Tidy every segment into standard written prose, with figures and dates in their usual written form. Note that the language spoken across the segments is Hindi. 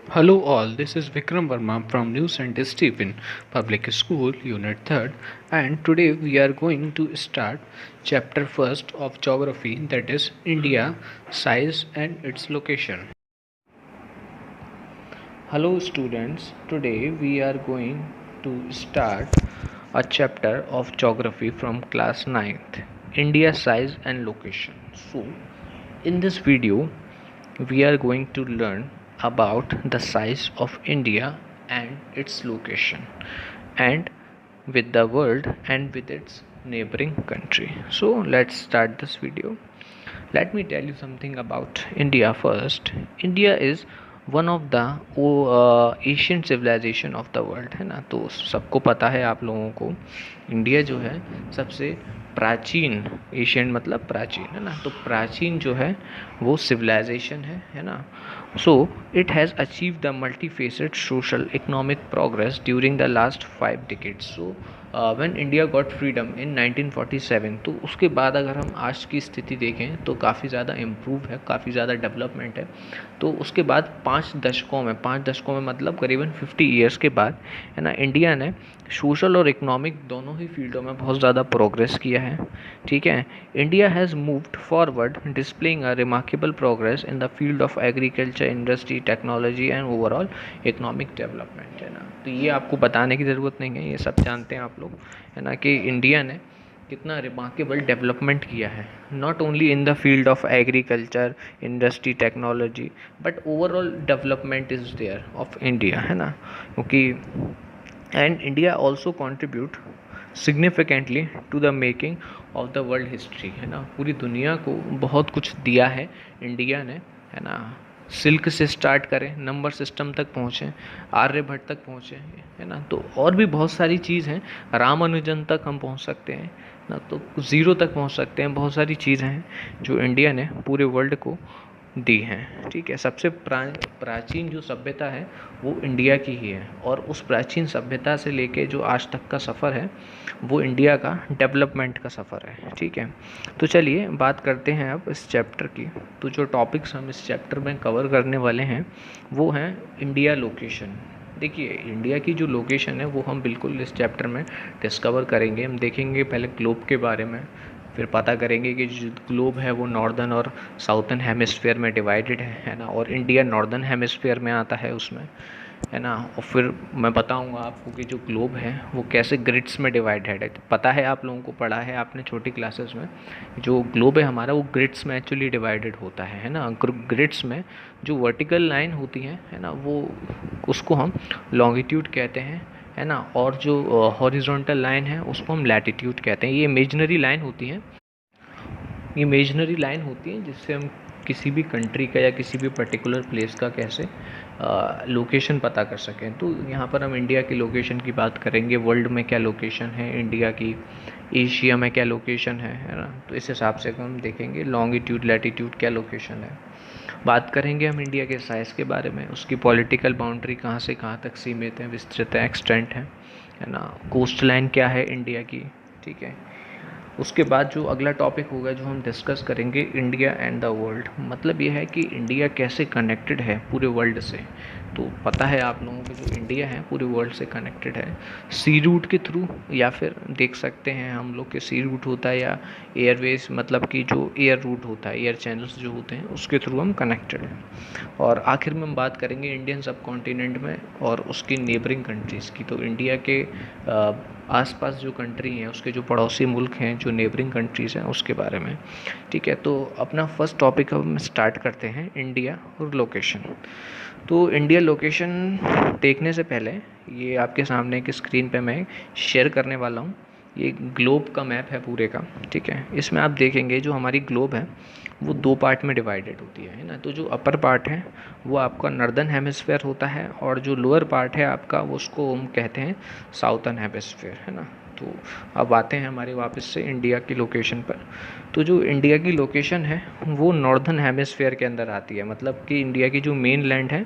Hello all, this is Vikram Verma from New St. Stephen Public School, Unit 3rd, and today we are going to start chapter 1st of Geography, that is India, size and its location. Hello students, today we are going to start a chapter of Geography from class 9th, India, size and location. So, in this video, we are going to learn about the size of India and its location, and with the world and with its neighboring country. So let's start this video. Let me tell you something about India first. India is one of the Asian civilisation of the world, है ना. तो सबको पता है आप लोगों को, इंडिया जो है सबसे प्राचीन, एशियन मतलब प्राचीन, है ना. तो प्राचीन जो है वो सिविलाइजेशन है ना. So it has achieve the multi facet social economic progress during the last 5 decades. So when India got freedom इन 1947, तो उसके बाद अगर हम आज की स्थिति देखें तो काफ़ी ज़्यादा इम्प्रूव है, काफ़ी ज़्यादा डेवलपमेंट है. तो उसके बाद 5 दशकों में मतलब करीबन 50 ईयर्स के बाद, है ना, इंडिया ने सोशल और इकोनॉमिक दोनों ही फील्डों में बहुत ज़्यादा प्रोग्रेस किया है. ठीक है. India has moved forward displaying a remarkable progress in the field of agriculture, industry, technology and overall economic development, है ना. तो ये आपको बताने की ज़रूरत नहीं है, ये सब जानते हैं आप लोग, है ना, कि इंडिया ने कितना रिमार्केबल डेवलपमेंट किया है, not only in the field of agriculture, industry, technology, but overall development is there of India, है ना. क्योंकि and India also contribute significantly to the making of the world history, है ना. पूरी दुनिया को बहुत कुछ दिया है इंडिया ने, है ना. सिल्क से स्टार्ट करें, नंबर सिस्टम तक पहुँचें, आर्यभट्ट तक पहुँचे, है ना. तो और भी बहुत सारी चीज़ हैं, रामानुजन तक हम पहुँच सकते हैं ना, तो ज़ीरो तक पहुँच सकते हैं. बहुत सारी चीज़ें हैं जो इंडिया ने पूरे वर्ल्ड को दी हैं. ठीक है. सबसे प्राचीन जो सभ्यता है वो इंडिया की ही है, और उस प्राचीन सभ्यता से लेके जो आज तक का सफ़र है वो इंडिया का डेवलपमेंट का सफ़र है. ठीक है. तो चलिए बात करते हैं अब इस चैप्टर की. तो जो टॉपिक्स हम इस चैप्टर में कवर करने वाले हैं वो हैं इंडिया लोकेशन. देखिए, इंडिया की जो लोकेशन है वो हम बिल्कुल इस चैप्टर में डिस्कवर करेंगे. हम देखेंगे पहले ग्लोब के बारे में, फिर पता करेंगे कि जो ग्लोब है वो नॉर्दर्न और साउथर्न हेमिस्फीयर में डिवाइडेड है ना, और इंडिया नॉर्दर्न हेमिस्फीयर में आता है उसमें, है ना. और फिर मैं बताऊंगा आपको कि जो ग्लोब है वो कैसे ग्रिड्स में डिवाइडेड है. पता है, आप लोगों को पढ़ा है आपने छोटी क्लासेस में, जो ग्लोब है हमारा वो ग्रिड्स में एक्चुअली डिवाइडेड होता है ना. ग्रिड्स में जो वर्टिकल लाइन होती है ना, वो उसको हम लॉन्गिट्यूड कहते हैं, है ना. और जो हॉरिजॉन्टल लाइन है उसको हम लैटिट्यूड कहते हैं. ये इमेजनरी लाइन होती हैं, जिससे हम किसी भी कंट्री का या किसी भी पर्टिकुलर प्लेस का कैसे लोकेशन पता कर सकें. तो यहाँ पर हम इंडिया की लोकेशन की बात करेंगे, वर्ल्ड में क्या लोकेशन है इंडिया की, एशिया में क्या लोकेशन है ना. तो इस हिसाब से हम देखेंगे लॉन्गिट्यूड, लैटिट्यूड क्या लोकेशन है. बात करेंगे हम इंडिया के साइज़ के बारे में, उसकी पॉलिटिकल बाउंड्री कहाँ से कहाँ तक सीमित है, विस्तृत है, एक्सटेंट है ना. कोस्ट लाइन क्या है इंडिया की. ठीक है. उसके बाद जो अगला टॉपिक होगा जो हम डिस्कस करेंगे, इंडिया एंड द वर्ल्ड. मतलब ये है कि इंडिया कैसे कनेक्टेड है पूरे वर्ल्ड से. तो पता है आप लोगों को जो इंडिया है पूरे वर्ल्ड से कनेक्टेड है सी रूट के थ्रू, या फिर देख सकते हैं हम लोग के सी रूट होता है, या एयरवेज मतलब कि जो एयर रूट होता है, एयर चैनल्स जो होते हैं उसके थ्रू हम कनेक्टेड हैं. और आखिर में हम बात करेंगे इंडियन सब कॉन्टिनेंट में और उसकी नेबरिंग कंट्रीज़ की. तो इंडिया के आसपास जो कंट्री हैं, उसके जो पड़ोसी मुल्क हैं, जो नेबरिंग कंट्रीज़ हैं, उसके बारे में. ठीक है. तो अपना फर्स्ट टॉपिक हम स्टार्ट करते हैं, इंडिया और लोकेशन. तो इंडिया लोकेशन देखने से पहले ये आपके सामने एक स्क्रीन पे मैं शेयर करने वाला हूँ. ये ग्लोब का मैप है पूरे का. ठीक है. इसमें आप देखेंगे जो हमारी ग्लोब है वो 2 पार्ट में डिवाइडेड होती है ना. तो जो अपर पार्ट है वो आपका नॉर्दर्न हेमिस्फीयर होता है, और जो लोअर पार्ट है आपका उसको हम कहते हैं साउथर्न हेमिस्फीयर, है ना. तो अब आते हैं हमारे वापस से इंडिया की लोकेशन पर. तो जो इंडिया की लोकेशन है वो नॉर्दर्न हेमिस्फीयर के अंदर आती है. मतलब कि इंडिया की जो मेन लैंड है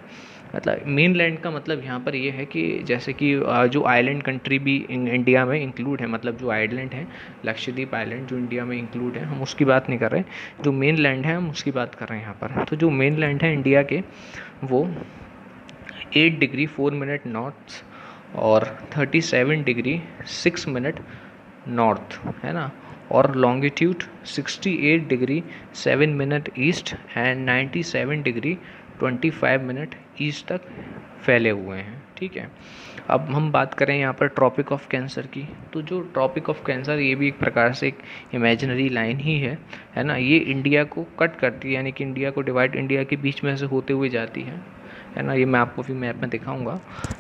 मतलब मेन लैंड का मतलब यहाँ पर ये है कि जैसे कि जो आइलैंड कंट्री भी इंडिया में इंक्लूड है, मतलब जो आइलैंड है लक्षद्वीप आइलैंड जो इंडिया में इंक्लूड है, हम उसकी बात नहीं कर रहे, जो मेन लैंड है हम उसकी बात कर रहे हैं यहाँ पर। तो जो मेन लैंड है इंडिया के वो 8 डिग्री 4 मिनट नॉर्थ और 37 डिग्री 6 मिनट नॉर्थ है ना, और longitude 68 degree 7 minute east and 97 degree 25 minute east तक फैले हुए हैं। ठीक है, अब हम बात करें यहाँ पर ट्रॉपिक ऑफ कैंसर की, तो जो ट्रॉपिक ऑफ कैंसर ये भी एक प्रकार से एक इमेजिनरी लाइन ही है ना, ये इंडिया को कट करती है, यानी कि इंडिया को डिवाइड इंडिया के बीच में से होते हुए जाती है ना, ये मैं आपको भी मैप में दिखाऊंगा।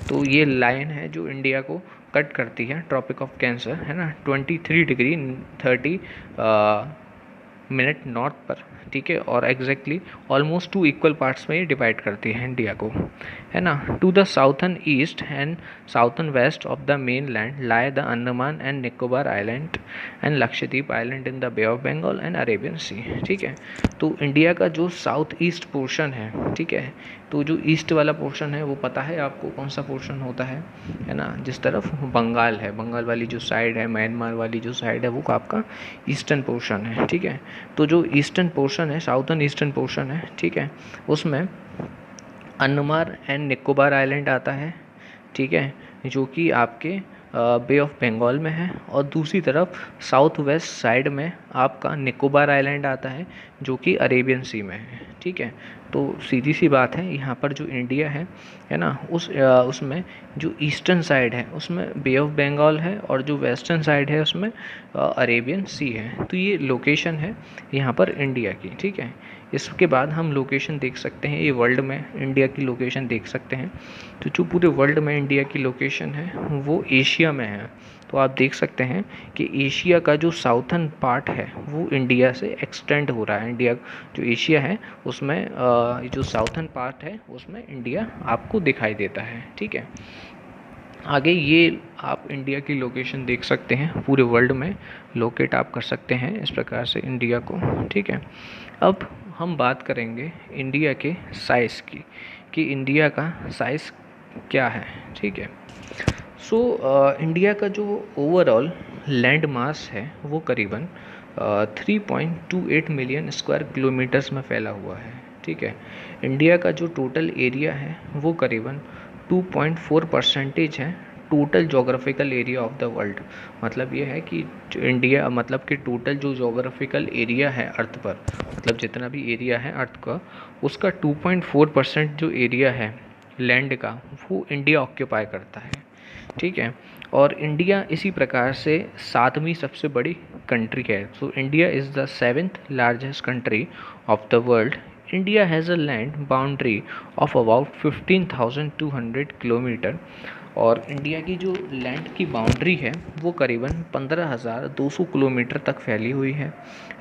तो ये लाइन है जो इंडिया को कट करती है, ट्रॉपिक ऑफ कैंसर है ना, 23 डिग्री 30 मिनट नॉर्थ पर। ठीक है, और एग्जैक्टली ऑलमोस्ट 2 इक्वल पार्ट्स में ये डिवाइड करती है इंडिया को, है ना। To the southern east and southern west of the mainland lie the Andaman and Nicobar island and Lakshadweep island in the bay of Bengal and Arabian sea. ठीक है, तो इंडिया का जो साउथ ईस्ट पोर्शन है, ठीक है, तो जो ईस्ट वाला पोर्शन है वो पता है आपको कौन सा पोर्शन होता है ना, जिस तरफ बंगाल है, बंगाल वाली जो साइड है, म्यांमार वाली जो साइड है, वो आपका ईस्टर्न पोर्शन है। ठीक है, तो जो ईस्टर्न पोर्शन है, साउथर्न ईस्टर्न पोर्शन है, ठीक है, उसमें अंडमान एंड निकोबार आइलैंड आता है। ठीक है, जो कि आपके बे ऑफ बंगाल में है, और दूसरी तरफ साउथ वेस्ट साइड में आपका निकोबार आइलैंड आता है जो कि अरेबियन सी में है। ठीक है, तो सीधी सी बात है, यहाँ पर जो इंडिया है ना, उसमें जो ईस्टर्न साइड है उसमें बे ऑफ बंगाल है, और जो वेस्टर्न साइड है उसमें अरेबियन सी है। तो ये लोकेशन है यहाँ पर इंडिया की। ठीक है, इसके बाद हम लोकेशन देख सकते हैं, ये वर्ल्ड में इंडिया की लोकेशन देख सकते हैं। तो जो पूरे वर्ल्ड में इंडिया की लोकेशन है वो एशिया में है। तो आप देख सकते हैं कि एशिया का जो साउथर्न पार्ट है वो इंडिया से एक्सटेंड हो रहा है। इंडिया जो एशिया है उसमें जो साउथर्न पार्ट है उसमें इंडिया आपको दिखाई देता है। ठीक है, आगे ये आप इंडिया की लोकेशन देख सकते हैं, पूरे वर्ल्ड में लोकेट आप कर सकते हैं इस प्रकार से इंडिया को। ठीक है, अब हम बात करेंगे इंडिया के साइज़ की, कि इंडिया का साइज़ क्या है। ठीक है, सो इंडिया का जो ओवरऑल लैंड मास है वो करीबन 3.28 मिलियन स्क्वायर किलोमीटर्स में फैला हुआ है। ठीक है, इंडिया का जो टोटल एरिया है वो करीबन 2.4% है total geographical area of the world. मतलब ये है कि जो इंडिया, मतलब कि टोटल जो जोग्राफिकल एरिया है अर्थ पर, मतलब जितना भी एरिया है अर्थ का, उसका 2.4% जो एरिया है लैंड का वो इंडिया ऑक्यूपाई करता है। ठीक है, और इंडिया इसी प्रकार से 7वीं सबसे बड़ी कंट्री है। So India is the 7th largest country of the world. India has a land boundary of about 15,200 kilometre, और इंडिया की जो लैंड की बाउंड्री है वो करीबन 15,200 किलोमीटर तक फैली हुई है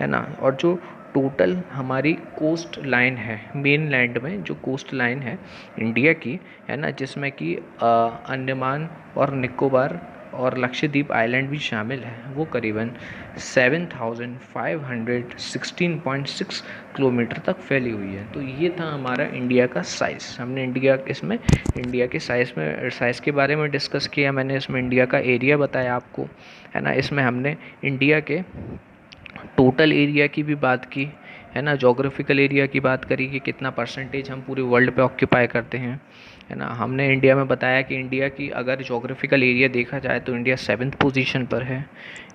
ना। और जो टोटल हमारी कोस्ट लाइन है, मेन लैंड में जो कोस्ट लाइन है इंडिया की, है ना, जिसमें कि अंडमान और निकोबार और लक्षद्वीप आइलैंड भी शामिल है, वो करीबन 7,516.6 किलोमीटर तक फैली हुई है। तो ये था हमारा इंडिया का साइज़। हमने इंडिया के साइज़ के बारे में डिस्कस किया, मैंने इसमें इंडिया का एरिया बताया आपको, है ना। इसमें हमने इंडिया के टोटल एरिया की भी बात की, है ना, जोग्राफिकल एरिया की बात करी कि कितना परसेंटेज हम पूरे वर्ल्ड पे ऑक्यूपाई करते हैं, है ना। हमने इंडिया में बताया कि इंडिया की अगर जोग्राफिकल एरिया देखा जाए तो इंडिया 7th पोजीशन पर है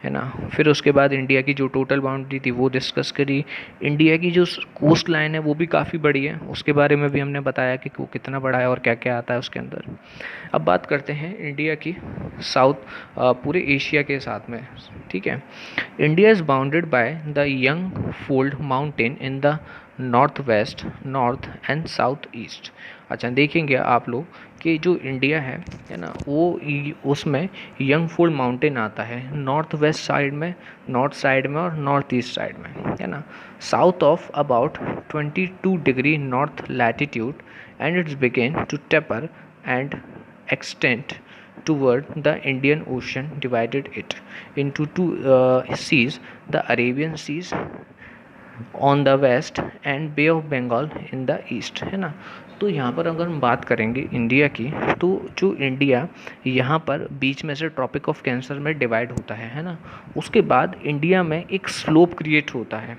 ना। फिर उसके बाद इंडिया की जो टोटल बाउंड्री थी वो डिस्कस करी। इंडिया की जो कोस्ट लाइन है वो भी काफ़ी बड़ी है, उसके बारे में भी हमने बताया कि वो कितना बड़ा है और क्या क्या आता है उसके अंदर। अब बात करते हैं इंडिया की साउथ, पूरे एशिया के साथ में। ठीक है, India is bounded by the young fold mountain in the north west, north and south east. अच्छा, देखेंगे आप लोग कि जो इंडिया है ना, वो उसमें यंग फोल्ड माउंटेन आता है नॉर्थ वेस्ट साइड में, नॉर्थ साइड में और नॉर्थ ईस्ट साइड में, है ना। South of about 22 degree north latitude and its began to taper and extend toward the Indian Ocean, divided it into two seas, the Arabian Seas on the west and Bay of Bengal in the east, है ना। तो यहाँ पर अगर हम बात करेंगे इंडिया की, तो जो इंडिया यहाँ पर बीच में से ट्रॉपिक ऑफ कैंसर में डिवाइड होता है ना, उसके बाद इंडिया में एक स्लोप क्रिएट होता है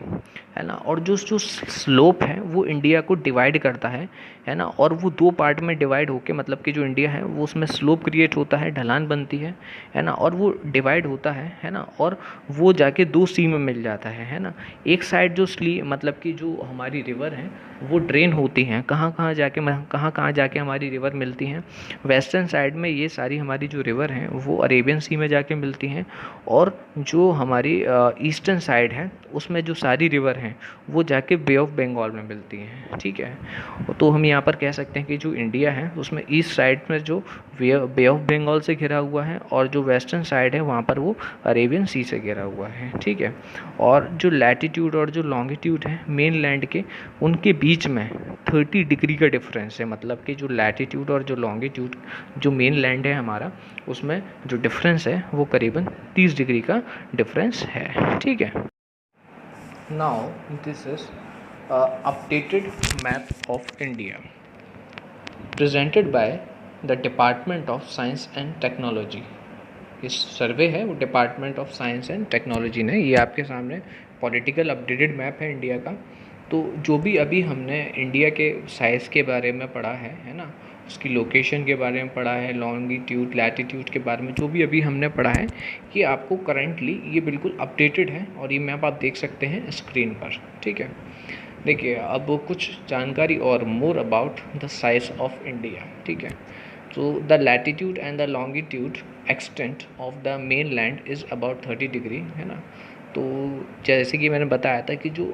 ना, और जो जो स्लोप है वो इंडिया को डिवाइड करता है ना, और वो दो पार्ट में डिवाइड होके, मतलब कि जो इंडिया है वो उसमें स्लोप क्रिएट होता है, ढलान बनती है ना, और वो डिवाइड होता है ना, और वो जाके दो सी में मिल जाता है ना। एक साइड जो मतलब कि जो हमारी रिवर है वो ड्रेन होती हैं, कहाँ कहाँ जाके हमारी रिवर मिलती हैं। वेस्टर्न साइड में ये सारी हमारी जो रिवर हैं वो अरेबियन सी में जाके मिलती हैं, और जो हमारी ईस्टर्न साइड है उसमें जो सारी रिवर हैं वो जाके बे ऑफ बंगाल में मिलती हैं, ठीक है। तो हम यहाँ पर कह सकते हैं कि जो इंडिया है उसमें ईस्ट साइड में जो बे ऑफ बंगाल से घिरा हुआ है, और जो वेस्टर्न साइड है वहाँ पर वो अरेबियन सी से घिरा हुआ है, ठीक है। और जो लैटीट्यूड और जो लॉन्गिट्यूड है मेन लैंड के, उनके बीच में 30 डिग्री का डिफरेंस है। मतलब कि जो लैटीट्यूड और जो लॉन्गिट्यूड, जो मेन लैंड है हमारा, उसमें जो डिफरेंस है वो करीबन 30 डिग्री का डिफरेंस है, ठीक है। Now this is updated map of India presented by the department of science and technology. इस सर्वे है वो department of science and technology ने, ये आपके सामने पॉलिटिकल अपडेटेड मैप है इंडिया का। तो जो भी अभी हमने इंडिया के साइज़ के बारे में पढ़ा है ना, उसकी लोकेशन के बारे में पढ़ा है, लॉन्गिट्यूड लैटीट्यूड के बारे में जो भी अभी हमने पढ़ा है, ये आपको करंटली ये बिल्कुल अपडेटेड है, और ये मैप आप देख सकते हैं स्क्रीन पर, ठीक है। देखिए अब कुछ जानकारी और more about the size of India, ठीक है। तो the latitude and the longitude extent of the main land is about 30 degree, है ना। तो जैसे कि मैंने बताया था कि जो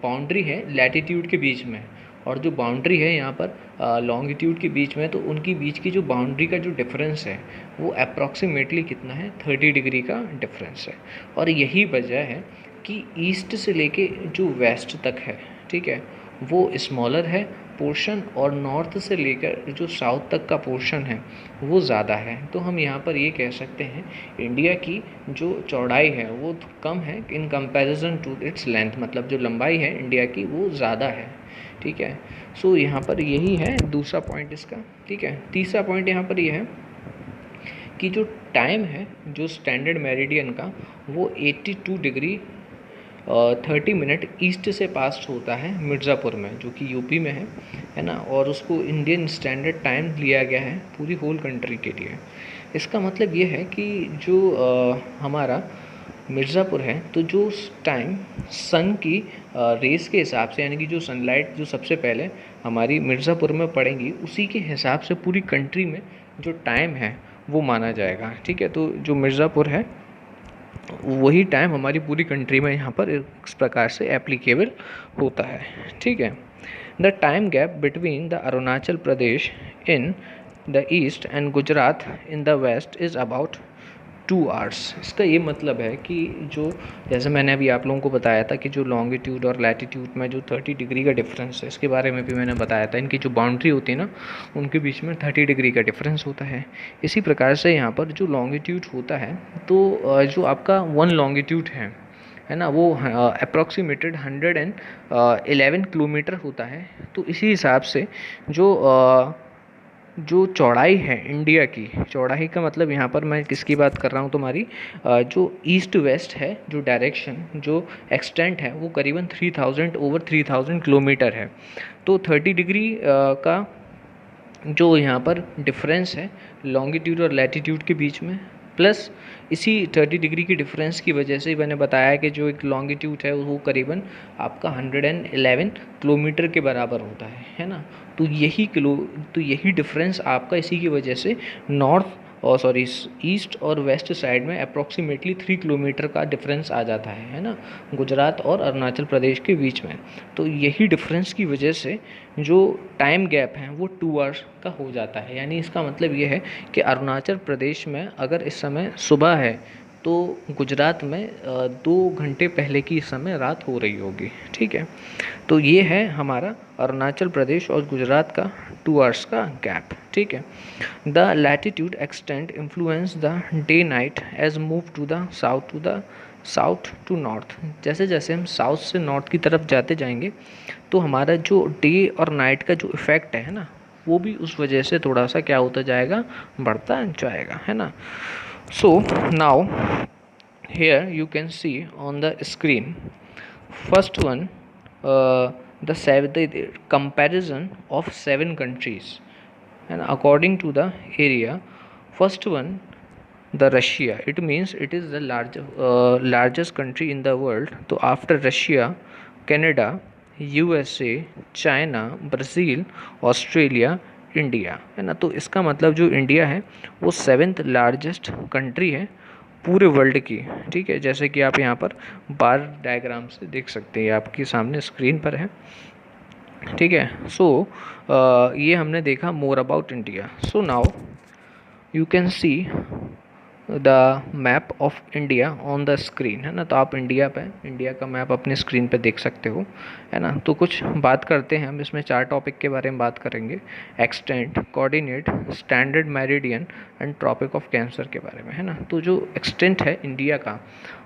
बाउंड्री है लैटीट्यूड के बीच में, और जो बाउंड्री है यहाँ पर लॉन्गिट्यूड के बीच में, तो उनकी बीच की जो बाउंड्री का जो डिफरेंस है वो अप्रॉक्सीमेटली कितना है, 30 डिग्री का डिफरेंस है। और यही वजह है कि ईस्ट से लेके जो वेस्ट तक है, ठीक है, वो स्मॉलर है पोर्शन, और नॉर्थ से लेकर जो साउथ तक का पोर्शन है वो ज़्यादा है। तो हम यहाँ पर ये कह सकते हैं इंडिया की जो चौड़ाई है वो कम है in comparison to its length, मतलब जो लंबाई है इंडिया की वो ज़्यादा है, ठीक है। सो यहाँ पर यही है दूसरा पॉइंट इसका, ठीक है। तीसरा पॉइंट यहाँ पर ये है कि जो टाइम है जो स्टैंडर्ड मेरिडियन का वो 82 डिग्री 30 मिनट ईस्ट से पास होता है मिर्ज़ापुर में, जो कि यूपी में है ना, और उसको इंडियन स्टैंडर्ड टाइम लिया गया है पूरी होल कंट्री के लिए। इसका मतलब ये है कि जो हमारा मिर्ज़ापुर है, तो जो टाइम सन की रेस के हिसाब से, यानी कि जो सनलाइट जो सबसे पहले हमारी मिर्ज़ापुर में पड़ेंगी उसी के हिसाब से पूरी कंट्री में जो टाइम है वो माना जाएगा, ठीक है। तो जो मिर्ज़ापुर है वही टाइम हमारी पूरी कंट्री में यहाँ पर इस प्रकार से एप्लीकेबल होता है, ठीक है। The time gap between the Arunachal Pradesh in the east and Gujarat in the west is about 2 hours. इसका ये मतलब है कि जो, जैसे मैंने अभी आप लोगों को बताया था कि जो लॉन्गिट्यूड और लैटीट्यूड में जो 30 डिग्री का डिफरेंस है, इसके बारे में भी मैंने बताया था, इनकी जो बाउंड्री होती है ना उनके बीच में 30 डिग्री का डिफरेंस होता है। इसी प्रकार से यहाँ पर जो लॉन्गिट्यूड होता है, तो जो आपका 1 लॉन्गिट्यूड है ना, वो अप्रॉक्सीमेटेड 111 किलोमीटर होता है। तो इसी हिसाब से जो चौड़ाई है इंडिया की, चौड़ाई का मतलब यहाँ पर मैं किसकी बात कर रहा हूँ, तुम्हारी जो ईस्ट वेस्ट है, जो डायरेक्शन जो एक्सटेंट है वो करीबन 3000 किलोमीटर है। तो 30 डिग्री का जो यहाँ पर डिफरेंस है लॉन्गिट्यूड और लैटीट्यूड के बीच में, प्लस इसी 30 डिग्री की डिफरेंस की वजह से मैंने बताया कि जो एक लॉन्गिट्यूड है वो करीबन आपका 111 किलोमीटर के बराबर होता है ना। तो यही डिफरेंस आपका इसी की वजह से ईस्ट और वेस्ट साइड में अप्रॉक्सीमेटली 3 किलोमीटर का डिफरेंस आ जाता है ना, गुजरात और अरुणाचल प्रदेश के बीच में। तो यही डिफरेंस की वजह से जो टाइम गैप है वो 2 आवर्स का हो जाता है। यानी इसका मतलब ये है कि अरुणाचल प्रदेश में अगर इस समय सुबह है तो गुजरात में 2 घंटे पहले की इस समय रात हो रही होगी, ठीक है। तो ये है हमारा अरुणाचल प्रदेश और गुजरात का 2 आवर्स का गैप, ठीक है। The latitude extent influence the day night as move to the south to the south to north, जैसे जैसे हम साउथ से नॉर्थ की तरफ जाते जाएंगे तो हमारा जो डे और नाइट का जो इफ़ेक्ट है ना, वो भी उस वजह से थोड़ा सा क्या होता जाएगा, बढ़ता जाएगा, है ना। So now here you can see on the screen, first one, the comparison of 7 countries, and according to the area, first one, the Russia, it means it is the largest country in the world. So after Russia, Canada, USA, China, Brazil, Australia, India, है ना। तो इसका मतलब जो इंडिया है वो 7th लार्जेस्ट कंट्री है पूरे वर्ल्ड की, ठीक है। जैसे कि आप यहाँ पर बार डायग्राम से देख सकते हैं, आपके सामने स्क्रीन पर है, ठीक है। सो ये हमने देखा more about India. So now you can see the map of India on the screen, है ना। तो आप इंडिया का मैप अपने स्क्रीन पे देख सकते हो, है ना। तो कुछ बात करते हैं हम इसमें, 4 टॉपिक के बारे में बात करेंगे, extent, coordinate, standard meridian and Tropic of Cancer के बारे में, है ना। तो जो एक्सटेंट है इंडिया का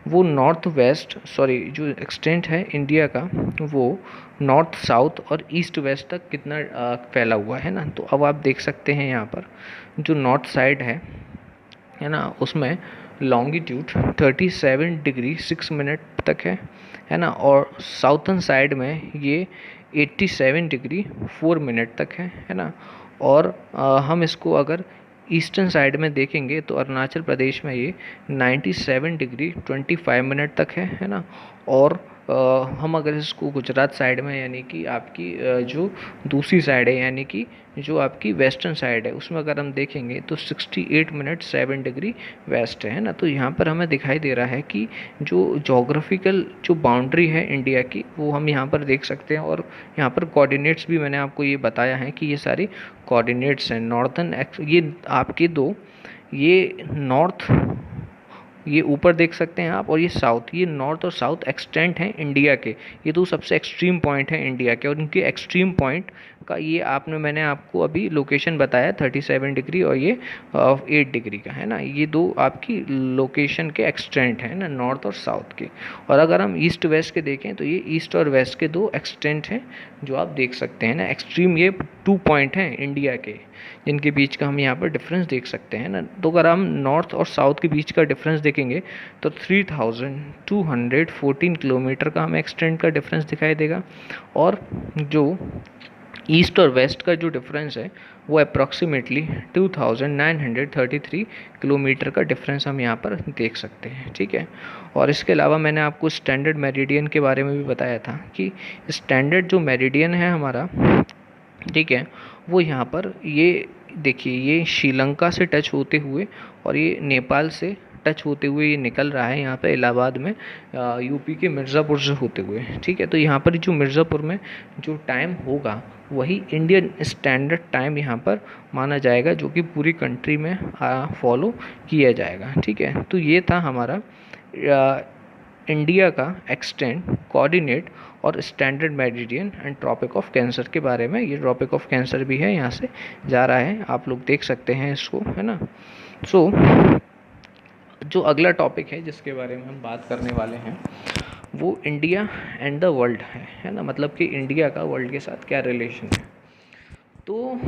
वो जो एक्सटेंट है इंडिया का वो नॉर्थ साउथ और ईस्ट वेस्ट तक कितना फैला हुआ है ना। तो अब आप देख सकते हैं यहाँ पर जो नॉर्थ साइड है ना, उसमें लॉन्गिट्यूड 37 डिग्री 6 मिनट तक है ना। और साउथर्न साइड में ये 87 डिग्री 4 मिनट तक है ना। और हम इसको अगर ईस्टर्न साइड में देखेंगे तो अरुणाचल प्रदेश में ये 97 डिग्री 25 मिनट तक है ना। और हम अगर इसको गुजरात साइड में, यानी कि आपकी जो दूसरी साइड है, यानी कि जो आपकी वेस्टर्न साइड है, उसमें अगर हम देखेंगे तो 68 मिनट 7 डिग्री वेस्ट है ना। तो यहाँ पर हमें दिखाई दे रहा है कि जो जोग्राफिकल जो बाउंड्री है इंडिया की वो हम यहाँ पर देख सकते हैं। और यहाँ पर कोऑर्डिनेट्स भी मैंने आपको ये बताया है कि ये सारी कोऑर्डिनेट्स हैं। नॉर्थर्न ये आपके दो, ये नॉर्थ, ये ऊपर देख सकते हैं आप, और ये साउथ, ये नॉर्थ और साउथ एक्सटेंट हैं इंडिया के। ये दो सबसे एक्सट्रीम पॉइंट हैं इंडिया के, और इनके एक्सट्रीम पॉइंट का ये मैंने आपको अभी लोकेशन बताया 37 डिग्री और ये 8 डिग्री का, है ना। ये दो आपकी लोकेशन के एक्सटेंट हैं ना, नॉर्थ और साउथ के। और अगर हम ईस्ट वेस्ट के देखें तो ये ईस्ट और वेस्ट के दो एक्सटेंट हैं जो आप देख सकते हैं ना। एक्सट्रीम ये 2 पॉइंट हैं इंडिया के जिनके बीच का हम यहाँ पर डिफरेंस देख सकते हैं ना। तो अगर हम नॉर्थ और साउथ के बीच का डिफरेंस देखेंगे तो 3214 किलोमीटर का हमें एक्सटेंट का डिफरेंस दिखाई देगा। और जो ईस्ट और वेस्ट का जो डिफरेंस है वो अप्रॉक्सीमेटली 2933 किलोमीटर का डिफरेंस हम यहाँ पर देख सकते हैं, ठीक है। और इसके अलावा मैंने आपको स्टैंडर्ड मेरिडियन के बारे में भी बताया था कि स्टैंडर्ड जो मेरिडियन है हमारा, ठीक है, वो यहाँ पर ये देखिए, ये श्रीलंका से टच होते हुए और ये नेपाल से टच होते हुए ये निकल रहा है यहाँ पे इलाहाबाद में, यूपी के मिर्ज़ापुर से होते हुए, ठीक है। तो यहाँ पर जो मिर्ज़ापुर में जो टाइम होगा वही इंडियन स्टैंडर्ड टाइम यहाँ पर माना जाएगा, जो कि पूरी कंट्री में फॉलो किया जाएगा, ठीक है। तो ये था हमारा इंडिया का एक्सटेंट, कोऑर्डिनेट और standard meridian and Tropic of Cancer के बारे में। ये ट्रॉपिक ऑफ कैंसर भी है, यहाँ से जा रहा है, आप लोग देख सकते हैं इसको, है ना। सो जो अगला टॉपिक है जिसके बारे में हम बात करने वाले हैं वो इंडिया एंड द वर्ल्ड है ना। मतलब कि इंडिया का वर्ल्ड के साथ क्या रिलेशन है। तो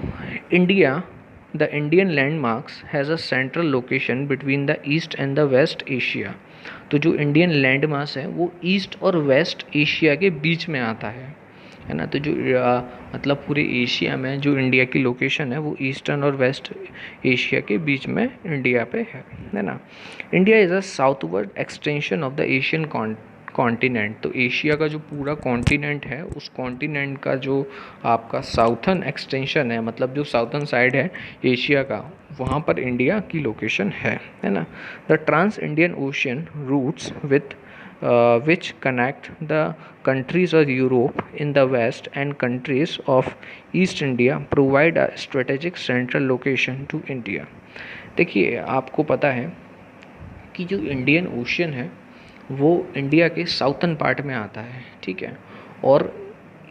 India, the Indian landmarks has a central location between the east and the west Asia. तो जो इंडियन लैंडमार्क्स है वो ईस्ट और वेस्ट एशिया के बीच में आता है ना। तो जो मतलब पूरे एशिया में जो इंडिया की लोकेशन है वो ईस्टर्न और वेस्ट एशिया के बीच में इंडिया पे है ना। India is a southward extension of the Asian continent. तो एशिया का जो पूरा कॉन्टिनेंट है उस कॉन्टिनेंट का जो आपका साउथर्न एक्सटेंशन है, मतलब जो साउथर्न साइड है एशिया का, वहाँ पर इंडिया की लोकेशन है ना। The trans Indian Ocean routes with which connect the countries of Europe in the west and countries of East India provide a strategic central location to India। देखिए, आपको पता है कि जो इंडियन ओशियन है वो इंडिया के साउथर्न पार्ट में आता है, ठीक है। और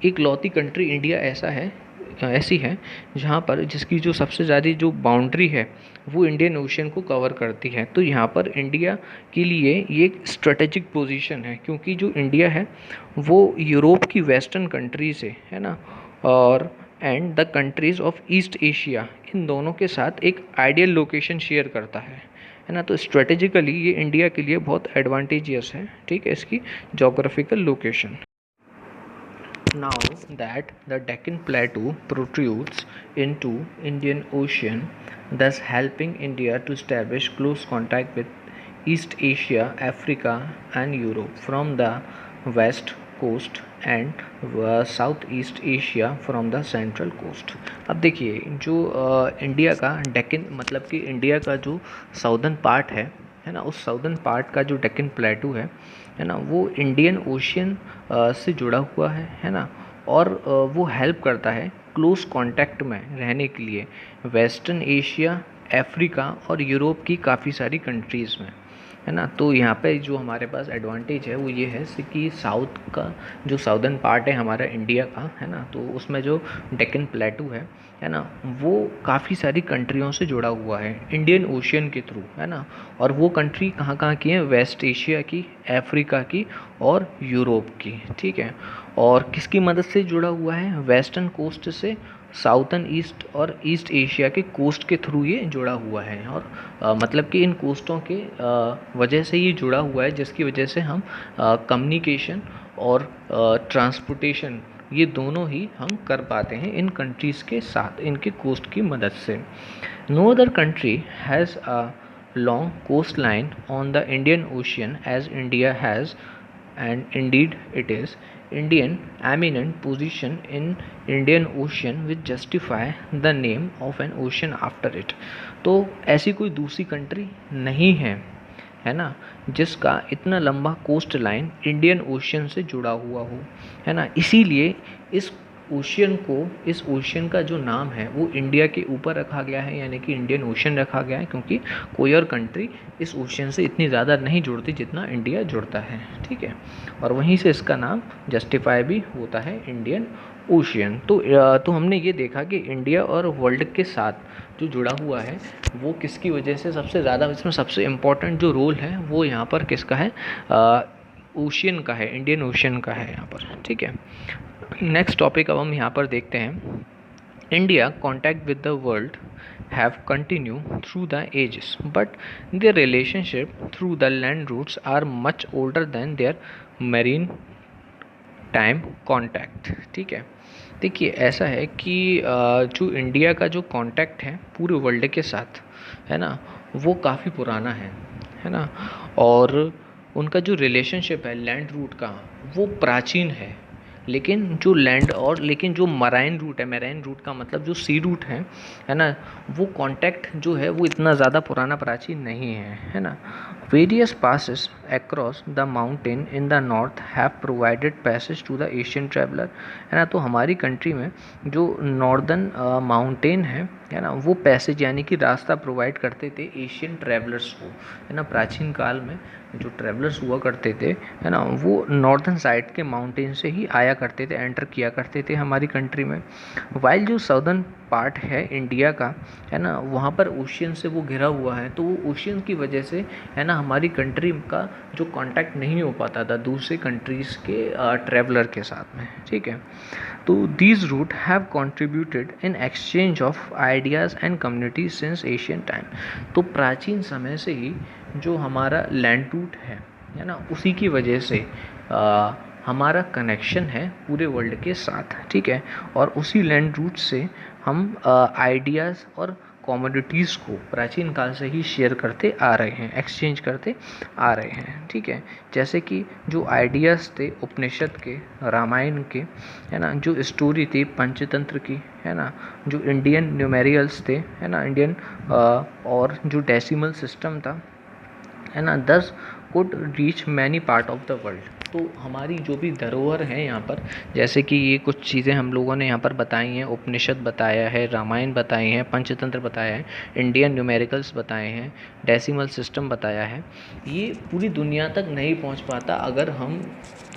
एक लौती कंट्री इंडिया ऐसी है जहाँ पर जिसकी जो सबसे ज़्यादा जो बाउंड्री है वो इंडियन ओशियन को कवर करती है। तो यहाँ पर इंडिया के लिए ये एक स्ट्रेटेजिक पोजीशन है, क्योंकि जो इंडिया है वो यूरोप की वेस्टर्न कंट्री से, है ना, और and the countries of East Asia, इन दोनों के साथ एक आइडियल लोकेशन शेयर करता है ना। तो स्ट्रेटेजिकली ये इंडिया के लिए बहुत एडवांटेजियस है, ठीक है, इसकी geographical location. Now that the Deccan Plateau protrudes into Indian Ocean, thus helping India to establish close contact with East Asia, Africa and Europe from the west coast and Southeast Asia from the central coast। अब देखिए जो इंडिया का डेक्कन, मतलब कि इंडिया का जो साउदर्न पार्ट है ना, उस साउदर्न पार्ट का जो डेक्कन प्लेटू है ना, वो इंडियन ओशियन से जुड़ा हुआ है ना, और वो हेल्प करता है क्लोज कांटेक्ट में रहने के लिए वेस्टर्न एशिया, अफ्रीका और यूरोप की काफ़ी सारी कंट्रीज़ में, है ना। तो यहाँ पे जो हमारे पास एडवांटेज है वो ये है कि साउथ का जो साउदर्न पार्ट है हमारा इंडिया का, है ना, तो उसमें जो डेक्कन प्लेटू है ना, वो काफ़ी सारी कंट्रियों से जुड़ा हुआ है इंडियन ओशियन के थ्रू, है ना। और वो कंट्री कहाँ कहाँ की हैं? वेस्ट एशिया की, अफ्रीका की और यूरोप की, ठीक है। और किसकी मदद से जुड़ा हुआ है? वेस्टर्न कोस्ट से साउथर्न ईस्ट और ईस्ट एशिया के कोस्ट के थ्रू ये जुड़ा हुआ है। और मतलब कि इन कोस्टों के वजह से ये जुड़ा हुआ है, जिसकी वजह से हम कम्युनिकेशन और ट्रांसपोर्टेशन ये दोनों ही हम कर पाते हैं इन कंट्रीज़ के साथ, इनके कोस्ट की मदद से। No other country has a long coast line on the Indian Ocean as India has, and indeed it is Indian eminent position in Indian Ocean which justify the name of an ocean after it। तो ऐसी कोई दूसरी कंट्री नहीं है ना, जिसका इतना लंबा कोस्ट लाइन इंडियन ओशियन से जुड़ा हुआ हो, है ना। इसीलिए इस ओशियन का जो नाम है वो इंडिया के ऊपर रखा गया है, यानी कि इंडियन ओशियन रखा गया है, क्योंकि कोई और कंट्री इस ओशियन से इतनी ज़्यादा नहीं जुड़ती जितना इंडिया जुड़ता है, ठीक है। और वहीं से इसका नाम जस्टिफाई भी होता है इंडियन ओशियन। तो हमने ये देखा कि इंडिया और वर्ल्ड के साथ जो जुड़ा हुआ है वो किसकी वजह से सबसे ज़्यादा, इसमें सबसे इम्पोर्टेंट जो रोल है वो यहाँ पर किसका है? ओशियन का है, इंडियन ओशियन का है यहाँ पर, ठीक है। नेक्स्ट टॉपिक अब हम यहाँ पर देखते हैं। India contact with the world have continued through the ages, but their relationship through the land routes are much older than their marine time contact, ठीक है। देखिए ऐसा है कि जो इंडिया का जो कांटेक्ट है पूरे वर्ल्ड के साथ, है ना, वो काफ़ी पुराना है ना। और उनका जो रिलेशनशिप है लैंड रूट का वो प्राचीन है, लेकिन जो मराइन रूट का मतलब जो सी रूट है ना, वो कांटेक्ट जो है वो इतना ज़्यादा पुराना प्राचीन नहीं है ना। Various passes across the mountain in the north have provided passage to the Asian traveller, है ना। तो हमारी कंट्री में जो नॉर्दर्न माउंटेन है ना, वो पैसेज यानी कि रास्ता प्रोवाइड करते थे एशियन ट्रैवलर्स को, है ना। प्राचीन काल में जो ट्रैवलर्स हुआ करते थे, है ना, वो नॉर्दर्न साइड के माउंटेन से ही आया करते थे, एंटर किया करते थे हमारी कंट्री में। वाइल जो साउदर्न पार्ट है इंडिया का, है ना, वहाँ पर ओशियन से वो घिरा हुआ है, तो वो ओशियन की वजह से, है ना, हमारी कंट्री का जो कांटेक्ट नहीं हो पाता था दूसरे कंट्रीज़ के ट्रैवलर के साथ में, ठीक है। तो these route have contributed in exchange of ideas and communities since Asian time. तो प्राचीन समय से ही जो हमारा लैंड रूट है ना, उसी की वजह से हमारा कनेक्शन है पूरे वर्ल्ड के साथ, ठीक है। और उसी लैंड रूट से हम आइडियाज़ और कमोडिटीज़ को प्राचीन काल से ही शेयर करते आ रहे हैं, एक्सचेंज करते आ रहे हैं, ठीक है। जैसे कि जो आइडियाज़ थे उपनिषद के, रामायण के, है ना, जो स्टोरी थी पंचतंत्र की, है ना, जो इंडियन न्यूमेरियल्स थे, है ना, इंडियन और जो डेसिमल सिस्टम था, है ना, दस could reach many part of the world. तो हमारी जो भी धरोहर है यहाँ पर, जैसे कि ये कुछ चीज़ें हम लोगों ने यहाँ पर बताई हैं, उपनिषद बताया है, रामायण बताई हैं, पंचतंत्र बताया है, इंडियन न्यूमेरिकल्स बताए हैं, डेसिमल सिस्टम बताया है, ये पूरी दुनिया तक नहीं पहुँच पाता अगर हम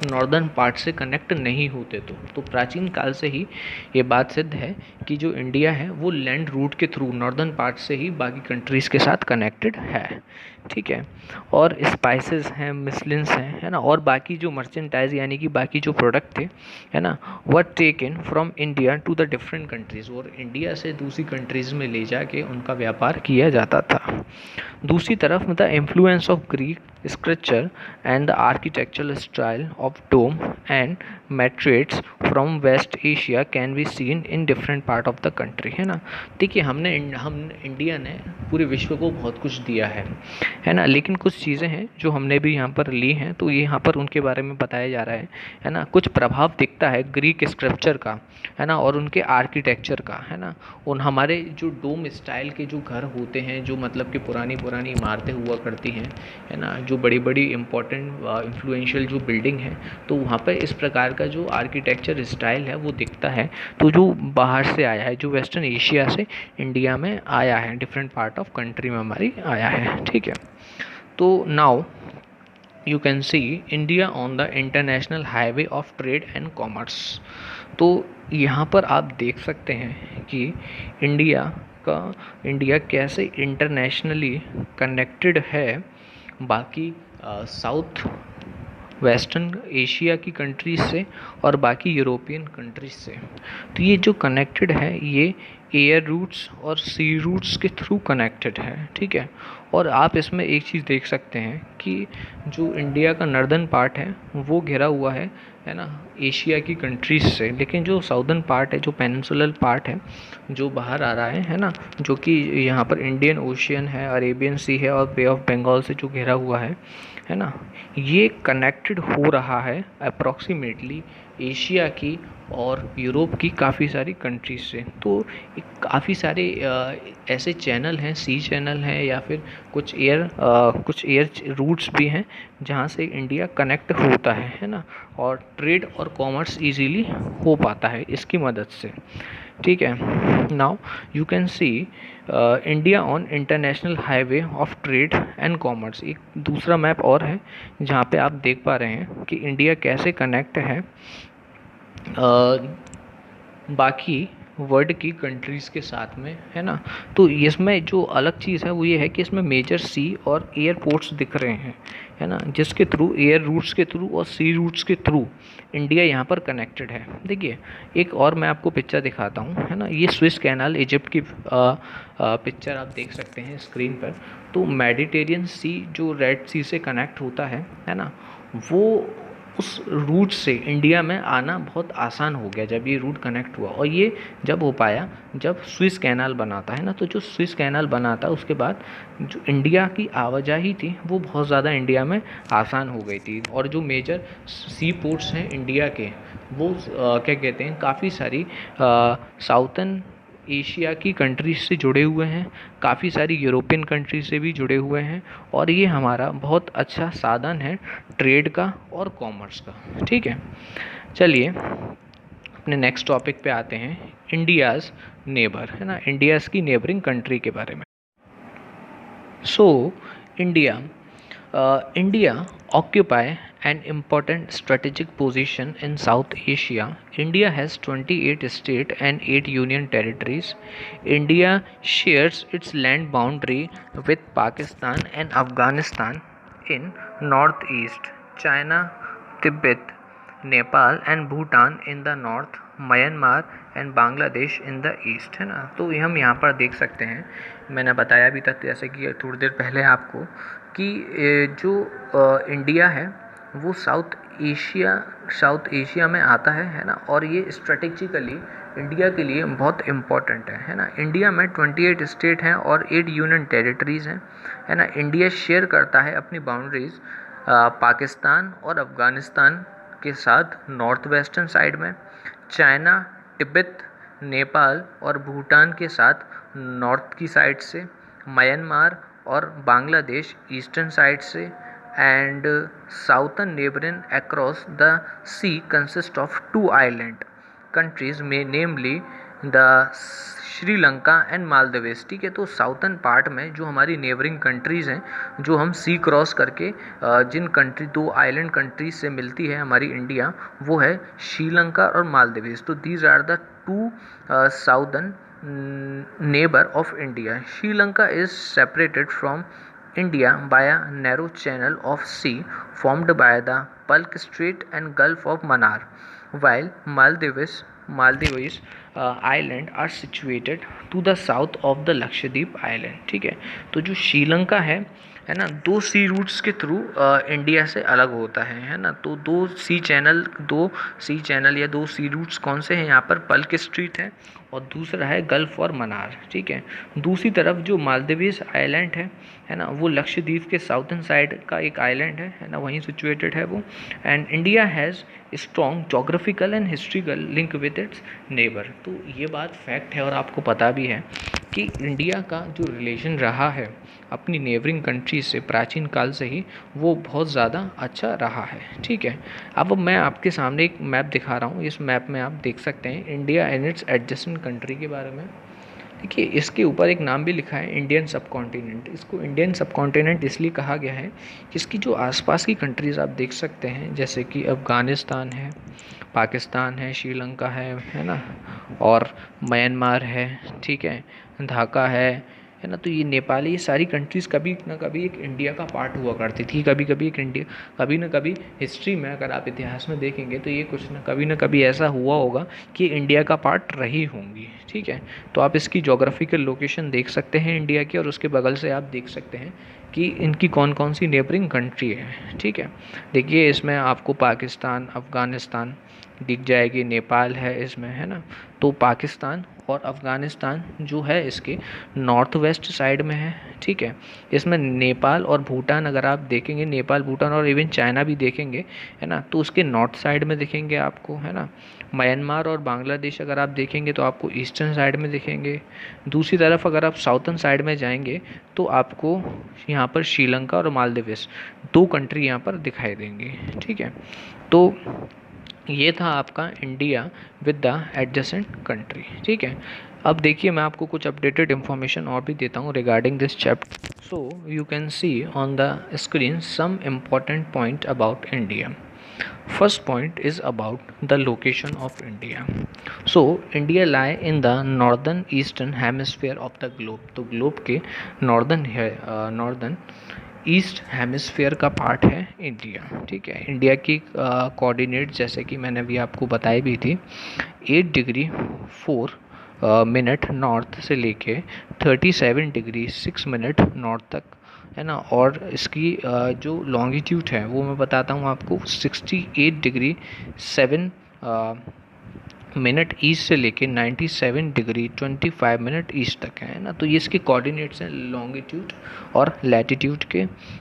नॉर्दर्न पार्ट से कनेक्ट नहीं होते। तो प्राचीन काल से ही ये बात सिद्ध है कि जो इंडिया है वो लैंड रूट के थ्रू नॉर्दर्न पार्ट से ही बाकी कंट्रीज़ के साथ कनेक्टेड है, ठीक है। और स्पाइसेस हैं, मिसलिन्स हैं, है ना, और बाकी जो मर्चेंटाइज यानी कि बाकी जो प्रोडक्ट थे, है ना, were taken from India to the different countries, और इंडिया से दूसरी कंट्रीज़ में ले जाके उनका व्यापार किया जाता था। दूसरी तरफ the influence of Greek structure and the architectural style of dome and minarets from West Asia can be seen in different part of the country, है ना। देखिए हम इंडिया ने पूरे विश्व को बहुत कुछ दिया है ना, लेकिन कुछ चीज़ें हैं जो हमने भी यहाँ पर ली हैं, तो ये यहाँ पर उनके बारे में बताया जा रहा है ना। कुछ प्रभाव दिखता है ग्रीक स्क्रप्चर का, है ना, और उनके आर्किटेक्चर का, है ना। उन हमारे जो डोम स्टाइल के जो घर होते हैं, जो मतलब कि पुरानी पुरानी इमारतें हुआ करती हैं, है ना, जो बड़ी बड़ी इंपॉर्टेंट इन्फ्लुएंशियल जो बिल्डिंग है, तो वहाँ पर इस प्रकार का जो आर्किटेक्चर स्टाइल है वो दिखता है। तो जो बाहर से आया है, जो वेस्टर्न एशिया से इंडिया में आया है, डिफरेंट पार्ट ऑफ कंट्री में हमारी आया है, ठीक है। तो now you can C India on the international highway of trade and commerce. तो यहाँ पर आप देख सकते हैं कि इंडिया कैसे इंटरनेशनली कनेक्टेड है बाकी साउथ वेस्टर्न एशिया की कंट्रीज से और बाकी यूरोपियन कंट्रीज से। तो ये जो कनेक्टेड है ये एयर रूट्स और सी रूट्स के थ्रू कनेक्टेड है, ठीक है। और आप इसमें एक चीज़ देख सकते हैं कि जो इंडिया का नॉर्दर्न पार्ट है वो घिरा हुआ है ना, एशिया की कंट्रीज से, लेकिन जो साउदर्न पार्ट है, जो पेनिनसुलर पार्ट है, जो बाहर आ रहा है ना, जो कि यहाँ पर इंडियन ओशियन है, अरेबियन सी है और बे ऑफ बंगाल से जो घिरा हुआ है ना, ये कनेक्टेड हो रहा है अप्रॉक्सीमेटली एशिया की और यूरोप की काफ़ी सारी कंट्रीज से। तो काफ़ी सारे ऐसे चैनल हैं, सी चैनल हैं या फिर कुछ एयर रूट्स भी हैं जहाँ से इंडिया कनेक्ट होता है ना, और ट्रेड और कॉमर्स इजीली हो पाता है इसकी मदद से, ठीक है। Now you can C India on international highway of trade and commerce. एक दूसरा मैप और है जहाँ पे आप देख पा रहे हैं कि इंडिया कैसे कनेक्ट है बाकी वर्ल्ड की कंट्रीज़ के साथ में, है ना। तो इसमें जो अलग चीज़ है वो ये है कि इसमें मेजर सी और एयरपोर्ट्स दिख रहे हैं, है ना, जिसके थ्रू एयर रूट्स के थ्रू और सी रूट्स के थ्रू इंडिया यहाँ पर कनेक्टेड है। देखिए एक और मैं आपको पिक्चर दिखाता हूँ, है ना, ये स्विस कैनाल इजिप्ट की पिक्चर आप देख सकते हैं स्क्रीन पर। तो मेडिटेरियन सी जो रेड सी से कनेक्ट होता है ना, वो उस रूट से इंडिया में आना बहुत आसान हो गया जब ये रूट कनेक्ट हुआ। और ये जब हो पाया जब स्विस कैनाल बना था, है ना। तो जो स्विस कैनाल बना था उसके बाद जो इंडिया की आवाजाही थी वो बहुत ज़्यादा इंडिया में आसान हो गई थी। और जो मेजर सी पोर्ट्स हैं इंडिया के वो क्या कहते हैं, काफ़ी सारी साउथर्न एशिया की कंट्रीज से जुड़े हुए हैं, काफ़ी सारी यूरोपियन कंट्रीज से भी जुड़े हुए हैं, और ये हमारा बहुत अच्छा साधन है ट्रेड का और कॉमर्स का, ठीक है। चलिए अपने नेक्स्ट टॉपिक पे आते हैं, इंडियाज़ नेबर, है ना, इंडियाज़ की नेबरिंग कंट्री के बारे में। सो India occupy an important strategic position in South Asia. India has 28 states and 8 union territories. India shares its land boundary with Pakistan and Afghanistan in northeast, China, Tibet, Nepal and Bhutan in the north, Myanmar and Bangladesh in the east, है ना। तो हम यहाँ पर देख सकते हैं, मैंने बताया भी था जैसे कि थोड़ी देर पहले आपको कि जो इंडिया है वो साउथ एशिया में आता है ना, और ये स्ट्रेटेजिकली इंडिया के लिए बहुत इम्पॉर्टेंट है ना। इंडिया में 28 स्टेट हैं और 8 यूनियन टेरिटरीज़ हैं, है ना। इंडिया शेयर करता है अपनी बाउंड्रीज़ पाकिस्तान और अफ़गानिस्तान के साथ नॉर्थ वेस्टर्न साइड में, चाइना, तिब्बत, नेपाल और भूटान के साथ नॉर्थ की साइड से, म्यांमार और बांग्लादेश ईस्टर्न साइड से, and southern neighboring across the sea consist of 2 island countries में namely the Sri Lanka and Maldives, ठीक है। तो साउथर्न पार्ट में जो हमारी नेबरिंग कंट्रीज़ हैं, जो हम सी क्रॉस करके जिन कंट्री, दो आइलैंड कंट्रीज से मिलती है हमारी इंडिया, वो है श्रीलंका और मालदीव्स। तो these are the two southern neighbor of India. Sri Lanka is separated from India by a narrow channel of sea formed by the Palk Strait and Gulf of Mannar, while Maldives island are situated to the south of the Lakshadweep island, ठीक है। तो जो श्रीलंका है ना, दो सी रूट्स के थ्रू इंडिया से अलग होता है ना। तो दो सी चैनल या दो सी रूट्स कौन से हैं यहाँ पर, पल्क स्ट्रीट है और दूसरा है गल्फ और मनार, ठीक है। दूसरी तरफ जो मालदीव्स आइलैंड है ना, वो लक्षद्वीप के साउथर्न साइड का एक आइलैंड है ना, वहीं सिचुएटेड है वो। And India has strong geographical and historical link with its neighbour. तो ये बात फैक्ट है और आपको पता भी है कि इंडिया का जो रिलेशन रहा है अपनी नेबरिंग कंट्री से प्राचीन काल से ही, वो बहुत ज़्यादा अच्छा रहा है, ठीक है। अब मैं आपके सामने एक मैप दिखा रहा हूँ। इस मैप में आप देख सकते हैं India and it's adjacent country के बारे में। देखिए, इसके ऊपर एक नाम भी लिखा है इंडियन सब कॉन्टिनेंट। इसको इंडियन सब कॉन्टिनेंट इसलिए कहा गया है कि इसकी जो आसपास की कंट्रीज़ आप देख सकते हैं, जैसे कि अफ़गानिस्तान है, पाकिस्तान है, श्रीलंका है ना, और म्यांमार है, ठीक है, ढाका है ना। तो ये नेपाल, ये सारी कंट्रीज़ कभी ना कभी एक इंडिया का पार्ट हुआ करती थी। कभी ना कभी हिस्ट्री में अगर आप इतिहास में देखेंगे तो ये कुछ ना कभी ऐसा हुआ होगा कि इंडिया का पार्ट रही होंगी, ठीक है। तो आप इसकी जोग्राफिकल लोकेशन देख सकते हैं इंडिया की, और उसके बगल से आप देख सकते हैं कि इनकी कौन कौन सी नेबरिंग कंट्री है, ठीक है। देखिए, इसमें आपको पाकिस्तान, अफ़गानिस्तान दिख जाएगी, नेपाल है इसमें, है ना। तो पाकिस्तान और अफ़गानिस्तान जो है इसके नॉर्थ वेस्ट साइड में है, ठीक है। इसमें नेपाल और भूटान अगर आप देखेंगे, नेपाल, भूटान और इवन चाइना भी देखेंगे, है ना, तो उसके नॉर्थ साइड में दिखेंगे आपको, है ना। म्यांमार और बांग्लादेश अगर आप देखेंगे तो आपको ईस्टर्न साइड में दिखेंगे। दूसरी तरफ अगर आप साउथर्न साइड में जाएंगे तो आपको यहाँ पर श्रीलंका और मालदीव्स, दो कंट्री यहाँ पर दिखाई देंगी, ठीक है। तो ये था आपका India with the adjacent country, ठीक है। अब देखिए, मैं आपको कुछ अपडेटेड इन्फॉर्मेशन और भी देता हूँ regarding this chapter. So you can see on the screen some important point about India. First point is about the location of India. So India lie in the northern eastern hemisphere of the globe. तो ग्लोब के नॉर्दर्न ईस्ट हेमिस्फीयर का पार्ट है इंडिया, ठीक है। इंडिया की कोऑर्डिनेट जैसे कि मैंने अभी आपको बताई भी थी, 8 डिग्री 4 मिनट नॉर्थ से लेके 37 डिग्री 6 मिनट नॉर्थ तक, है ना। और इसकी जो लॉन्गिट्यूड है वो मैं बताता हूँ आपको, 68 डिग्री 7 मिनट ईस्ट से लेके 97 डिग्री 25 मिनट ईस्ट तक है ना। तो ये इसके कोऑर्डिनेट्स हैं लॉन्गिट्यूड और लैटिट्यूड के,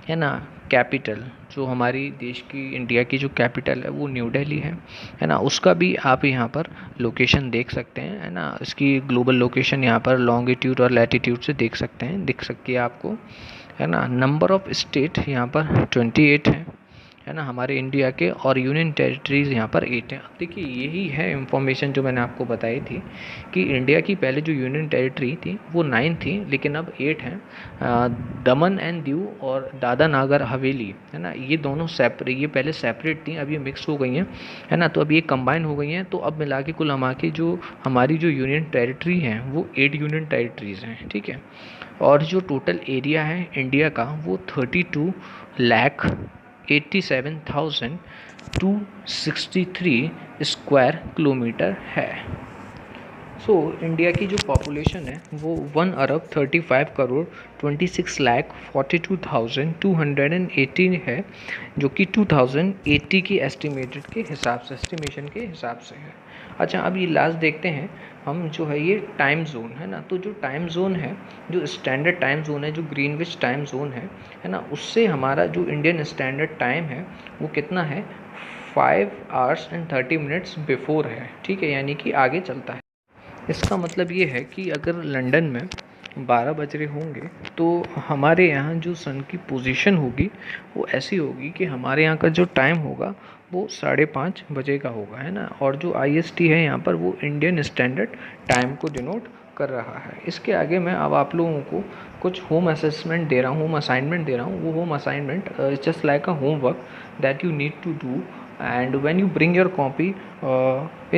है ना। कैपिटल जो हमारी देश की, इंडिया की जो कैपिटल है वो न्यू दिल्ली है ना। उसका भी आप यहाँ पर लोकेशन देख सकते हैं, है ना। इसकी ग्लोबल लोकेशन यहाँ पर लॉन्गिट्यूड और लैटिट्यूड से देख सकते हैं, दिख सकती है आपको, है ना। नंबर ऑफ़ स्टेट यहाँ पर 28 है ना हमारे इंडिया के, और यूनियन टेरिटरीज़ यहाँ पर 8 हैं। देखिए, यही है इंफॉर्मेशन जो मैंने आपको बताई थी कि इंडिया की पहले जो यूनियन टेरिटरी थी वो 9 थी, लेकिन अब 8 हैं। दमन एंड दीव और दादरा नागर हवेली, है ना, ये दोनों सेपरेट, ये पहले सेपरेट थी, अब ये मिक्स हो गई हैं, है ना। तो अब ये कंबाइन हो गई हैं, तो अब मिला के कुल हमारी जो यूनियन टेरिटरी हैं वो 8 यूनियन टेरिटरीज़ हैं, ठीक है। और जो टोटल एरिया है इंडिया का वो 32,87,263 स्क्वायर किलोमीटर है। सो इंडिया की जो पॉपुलेशन है वो 1,35,26,42,218 है, जो कि 2080 की एस्टिमेशन के हिसाब से है। अच्छा, अब ये लास्ट देखते हैं हम, जो है ये टाइम जोन है ना। तो जो टाइम जोन है, जो स्टैंडर्ड टाइम जोन है, जो ग्रीनविच टाइम जोन है ना, उससे हमारा जो इंडियन स्टैंडर्ड टाइम है वो कितना है, 5 hours and 30 minutes बिफोर है, ठीक है, यानी कि आगे चलता है। इसका मतलब ये है कि अगर लंदन में 12 बज रहे होंगे तो हमारे यहाँ जो सन की पोजीशन होगी वो ऐसी होगी कि हमारे यहाँ का जो टाइम होगा वो 5:30 का होगा, है ना। और जो IST है यहाँ पर वो इंडियन स्टैंडर्ड टाइम को डिनोट कर रहा है। इसके आगे मैं अब आप लोगों को कुछ होम असेसमेंट दे रहा हूँ, होम असाइनमेंट दे रहा हूँ। वो home assignment is just like a homework that you need to do, and when you bring your copy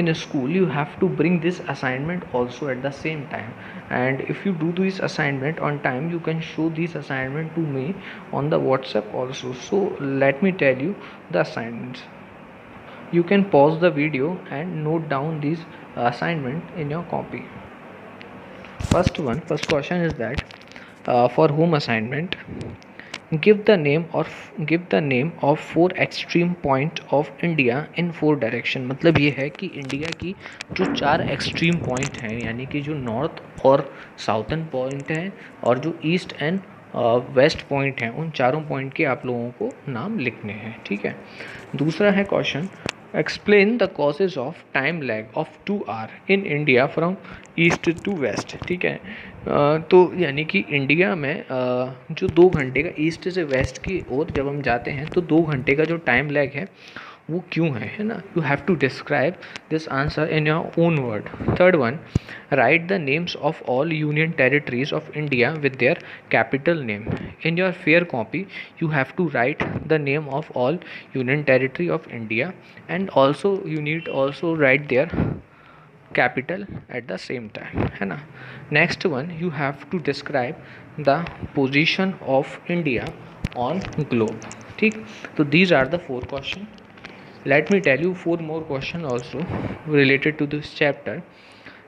in a school, you have to bring this assignment also at the same time. And if you do this assignment on time, you can show this assignment to me on the WhatsApp also. So let me tell you the assignments. You can pause the video and note down this assignment in your copy. First question is that for home assignment, give the name of 4 extreme point of India in 4 direction। मतलब ये है कि इंडिया की जो 4 एक्सट्रीम पॉइंट हैं, यानी कि जो नॉर्थ और साउथर्न पॉइंट हैं और जो ईस्ट एंड वेस्ट पॉइंट हैं, उन चारों पॉइंट के आप लोगों को नाम लिखने हैं, ठीक है। दूसरा है question, explain the causes of time lag of 2 hour in India from east to west, ठीक है। तो यानी कि इंडिया में जो 2 घंटे का ईस्ट से वेस्ट की ओर जब हम जाते हैं तो 2 घंटे का जो टाइम लैग है वो क्यों है ना। You have to describe this answer in your own word. Third one, write the names of all union territories of India with their capital name. In your fair copy you have to write the name of all union territory of India, and also you need also write their capital at the same time, है ना। next one, you have to describe the position of India on globe, ठीक। तो these are the 4 question। let me tell you 4 more question also related to this chapter।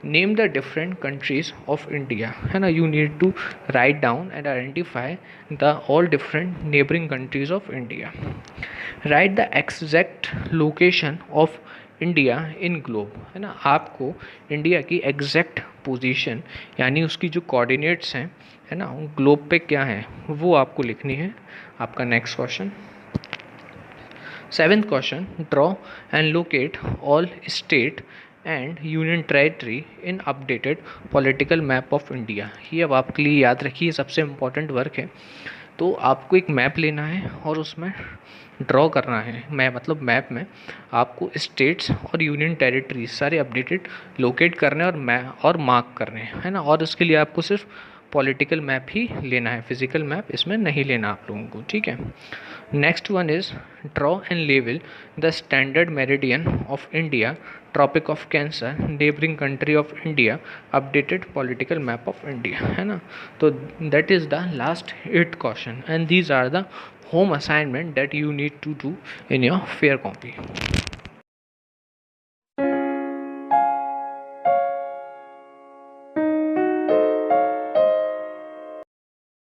Name the different countries of India, है ना। You need to write down and identify the all different neighbouring countries of India. Write the exact location of India in globe, है ना। आपको इंडिया की एग्जैक्ट पोजीशन यानी उसकी जो कोऑर्डिनेट्स हैं, है ना, ग्लोब पे क्या है वो आपको लिखनी है। आपका next question, 7th question, draw and locate all state and union territory in updated political map of India. ये अब आपके लिए याद रखिए, सबसे इम्पॉर्टेंट वर्क है। तो आपको एक मैप लेना है और उसमें ड्रॉ करना है। मैप में आपको स्टेट्स और यूनियन टेरिटरी सारे अपडेटेड लोकेट करने और मार्क करने हैं, है ना। और उसके लिए आपको सिर्फ पॉलिटिकल मैप ही लेना है, फिजिकल मैप इसमें नहीं लेना आप लोगों को, ठीक है। Next one is draw and लेवल the standard meridian of India, Tropic of Cancer, neighbouring country of India, updated political map of India, है ना। तो that is the last 8th question and these are the home assignment that you need to do in your fair copy।